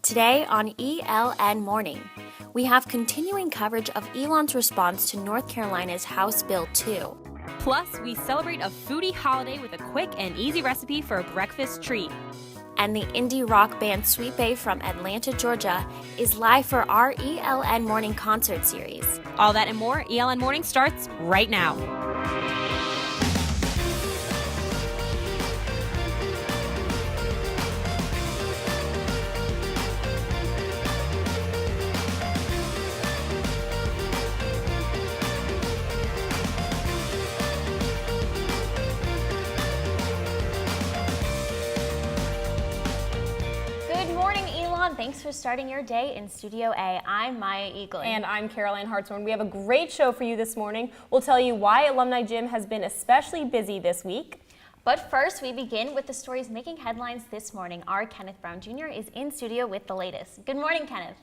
Today on ELN Morning, we have continuing coverage of Elon's response to North Carolina's House Bill 2. Plus, we celebrate a foodie holiday with a quick and easy recipe for a breakfast treat. And the indie rock band Sweet Bay from Atlanta, Georgia, is live for our ELN Morning concert series. All that and more, ELN Morning starts right now. Thanks for starting your day in Studio A. I'm Maya Eaglin. And I'm Caroline Hartshorn. We have a great show for you this morning. We'll tell you why Alumni Gym has been especially busy this week. But first, we begin with the stories making headlines this morning. Our Kenneth Brown Jr. is in studio with the latest. Good morning, Kenneth.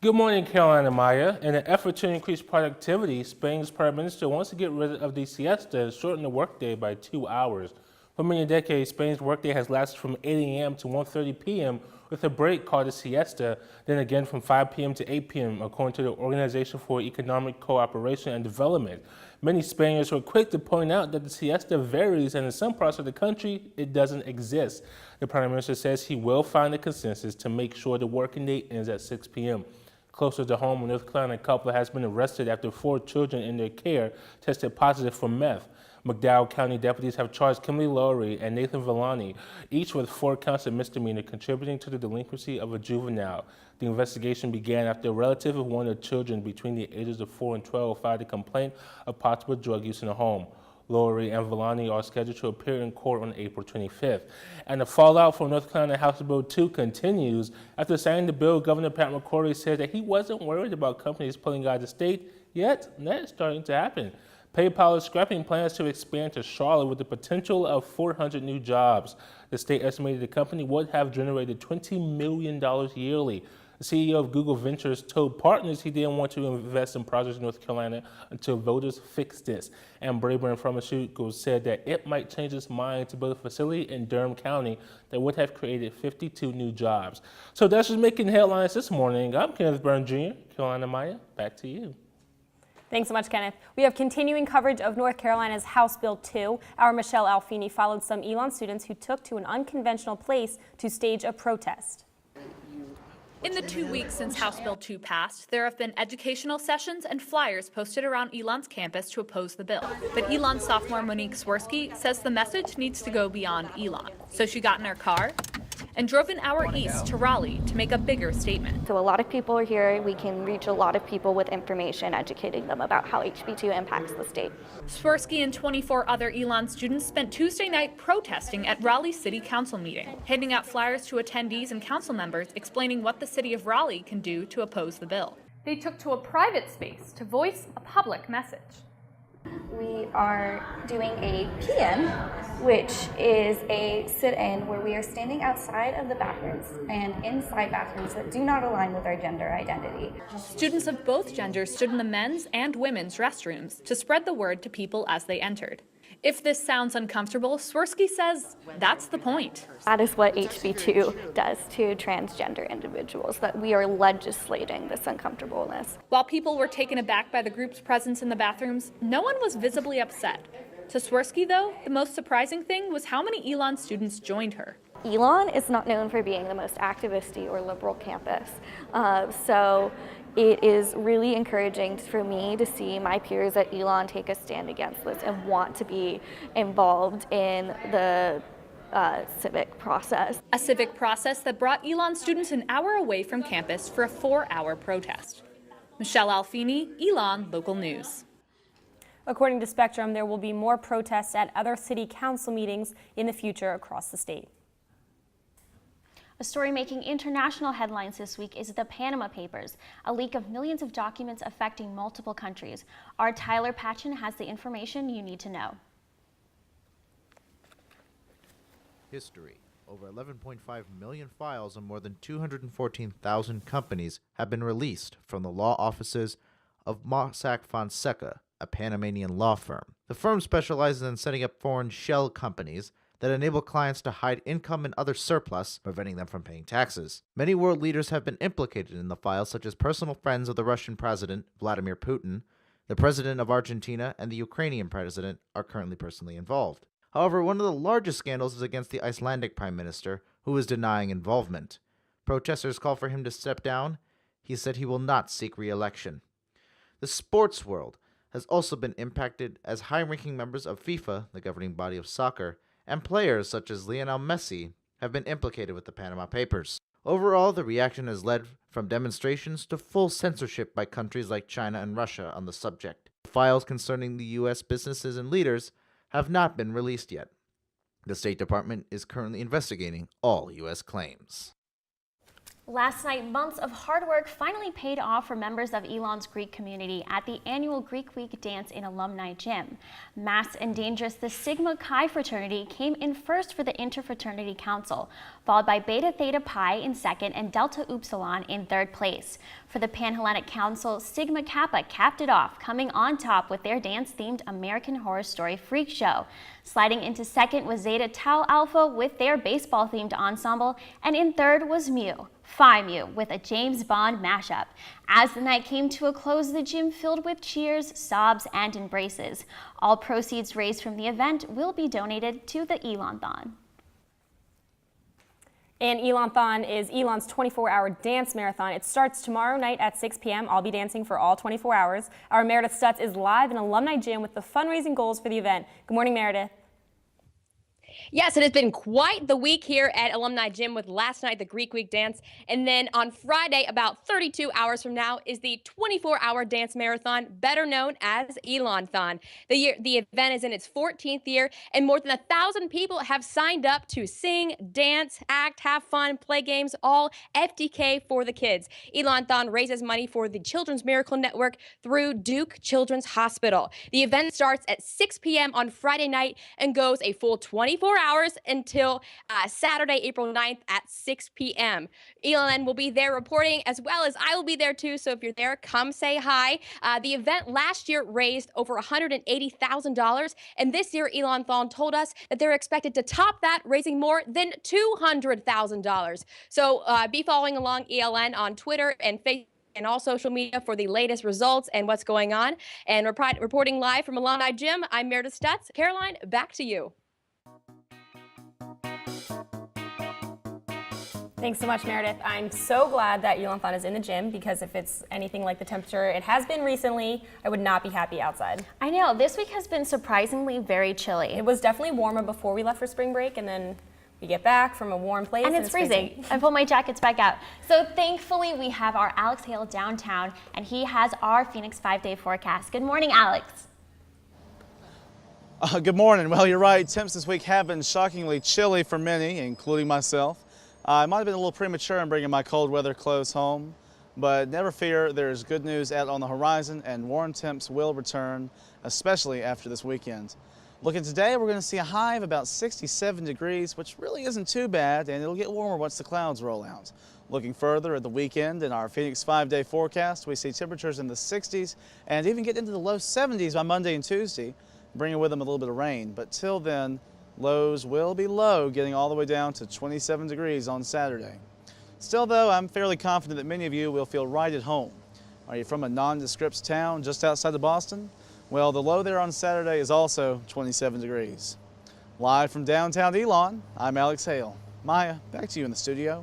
Good morning, Caroline and Maya. In an effort to increase productivity, Spain's Prime Minister wants to get rid of the siesta and shorten the workday by 2 hours. For many decades, Spain's workday has lasted from 8 a.m. to 1:30 p.m. with a break called a siesta, then again from 5 p.m. to 8 p.m., according to the Organization for Economic Cooperation and Development. Many Spaniards were quick to point out that the siesta varies, and in some parts of the country, it doesn't exist. The Prime Minister says he will find a consensus to make sure the working day ends at 6 p.m. Closer to home, a North Carolina couple has been arrested after 4 children in their care tested positive for meth. McDowell County deputies have charged Kimberly Lowry and Nathan Villani, each with 4 counts of misdemeanor contributing to the delinquency of a juvenile. The investigation began after a relative of one of the children between the ages of 4 and 12 filed a complaint of possible drug use in the home. Lowry and Villani are scheduled to appear in court on April 25th. And the fallout from North Carolina House Bill 2 continues. After signing the bill, Governor Pat McCrory said that he wasn't worried about companies pulling out of the state, yet that is starting to happen. PayPal is scrapping plans to expand to Charlotte with the potential of 400 new jobs. The state estimated the company would have generated $20 million yearly. The CEO of Google Ventures told partners he didn't want to invest in projects in North Carolina until voters fix this. And Braeburn Pharmaceuticals said that it might change its mind to build a facility in Durham County that would have created 52 new jobs. So that's just making headlines this morning. I'm Kenneth Brown Jr., Carolina Maya, back to you. Thanks so much, Kenneth. We have continuing coverage of North Carolina's House Bill 2. Our Michelle Alfini followed some Elon students who took to an unconventional place to stage a protest. In the 2 weeks since House Bill 2 passed, there have been educational sessions and flyers posted around Elon's campus to oppose the bill. But Elon sophomore Monique Swirsky says the message needs to go beyond Elon. So she got in her car and drove an hour east to Raleigh to make a bigger statement. So a lot of people are here. We can reach a lot of people with information, educating them about how HB2 impacts the state. Swirsky and 24 other Elon students spent Tuesday night protesting at Raleigh City Council meeting, handing out flyers to attendees and council members explaining what the city of Raleigh can do to oppose the bill. They took to a private space to voice a public message. We are doing a PM, which is a sit-in where we are standing outside of the bathrooms and inside bathrooms that do not align with our gender identity. Students of both genders stood in the men's and women's restrooms to spread the word to people as they entered. If this sounds uncomfortable, Swirsky says that's the point. That is what HB2 does to transgender individuals, that we are legislating this uncomfortableness. While people were taken aback by the group's presence in the bathrooms, no one was visibly upset. To Swirsky, though, the most surprising thing was how many Elon students joined her. Elon is not known for being the most activisty or liberal campus, so it is really encouraging for me to see my peers at Elon take a stand against this and want to be involved in the civic process. A civic process that brought Elon students an hour away from campus for a 4-hour protest. Michelle Alfini, Elon Local News. According to Spectrum, there will be more protests at other city council meetings in the future across the state. A story making international headlines this week is the Panama Papers, a leak of millions of documents affecting multiple countries. Our Tyler Patchen has the information you need to know. History. Over 11.5 million files on more than 214,000 companies have been released from the law offices of Mossack Fonseca, a Panamanian law firm. The firm specializes in setting up foreign shell companies that enable clients to hide income and other surplus, preventing them from paying taxes. Many world leaders have been implicated in the files, such as personal friends of the Russian President, Vladimir Putin. The President of Argentina and the Ukrainian President are currently personally involved. However, one of the largest scandals is against the Icelandic Prime Minister, who is denying involvement. Protesters call for him to step down. He said he will not seek re-election. The sports world has also been impacted as high-ranking members of FIFA, the governing body of soccer, and players such as Lionel Messi have been implicated with the Panama Papers. Overall, the reaction has led from demonstrations to full censorship by countries like China and Russia on the subject. Files concerning the U.S. businesses and leaders have not been released yet. The State Department is currently investigating all U.S. claims. Last night, months of hard work finally paid off for members of ELN's Greek community at the annual Greek Week dance in Alumni Gym. Masked and Dangerous, the Sigma Chi fraternity came in first for the Interfraternity Council, followed by Beta Theta Pi in second and Delta Upsilon in third place. For the Panhellenic Council, Sigma Kappa capped it off, coming on top with their dance-themed American Horror Story Freak Show. Sliding into second was Zeta Tau Alpha with their baseball-themed ensemble, and in third was Phi Mu with a James Bond mashup. As the night came to a close, the gym filled with cheers, sobs, and embraces. All proceeds raised from the event will be donated to the ELN-thon. And ELN-thon is ELN's 24-hour dance marathon. It starts tomorrow night at 6 p.m. I'll be dancing for all 24 hours. Our Meredith Stutz is live in Alumni Gym with the fundraising goals for the event. Good morning, Meredith. Yes, it has been quite the week here at Alumni Gym with last night the Greek Week dance. And then on Friday, about 32 hours from now, is the 24-hour dance marathon, better known as ELN-thon. The event is in its 14th year, and more than 1,000 people have signed up to sing, dance, act, have fun, play games, all FDK for the kids. ELN-thon raises money for the Children's Miracle Network through Duke Children's Hospital. The event starts at 6 p.m. on Friday night and goes a full 24 hours until Saturday, April 9th at 6 p.m. ELN will be there reporting, as well as I will be there too, so if you're there, come say hi. The event last year raised over $180,000, and this year ELN-thon told us that they're expected to top that, raising more than $200,000. So be following along ELN on Twitter and Facebook and all social media for the latest results and what's going on. And reporting live from Alumni Gym, I'm Meredith Stutz. Caroline, back to you. Thanks so much, Meredith. I'm so glad that ELN-thon is in the gym, because if it's anything like the temperature it has been recently, I would not be happy outside. I know, this week has been surprisingly very chilly. It was definitely warmer before we left for spring break, and then we get back from a warm place. And it's freezing. I pulled my jackets back out. So thankfully we have our Alex Hale downtown, and he has our Phoenix 5-day forecast. Good morning, Alex. Good morning. Well, you're right. Temps this week have been shockingly chilly for many, including myself. I might have been a little premature in bringing my cold weather clothes home, but never fear, there's good news out on the horizon, and warm temps will return, especially after this weekend. Looking today, we're going to see a high of about 67 degrees, which really isn't too bad, and it'll get warmer once the clouds roll out. Looking further at the weekend in our Phoenix 5-day forecast, we see temperatures in the 60s and even get into the low 70s by Monday and Tuesday, bringing with them a little bit of rain. But till then, lows will be low, getting all the way down to 27 degrees on Saturday. Still though, I'm fairly confident that many of you will feel right at home. Are you from a nondescript town just outside of Boston? Well, the low there on Saturday is also 27 degrees. Live from downtown Elon, I'm Alex Hale. Maya, back to you in the studio.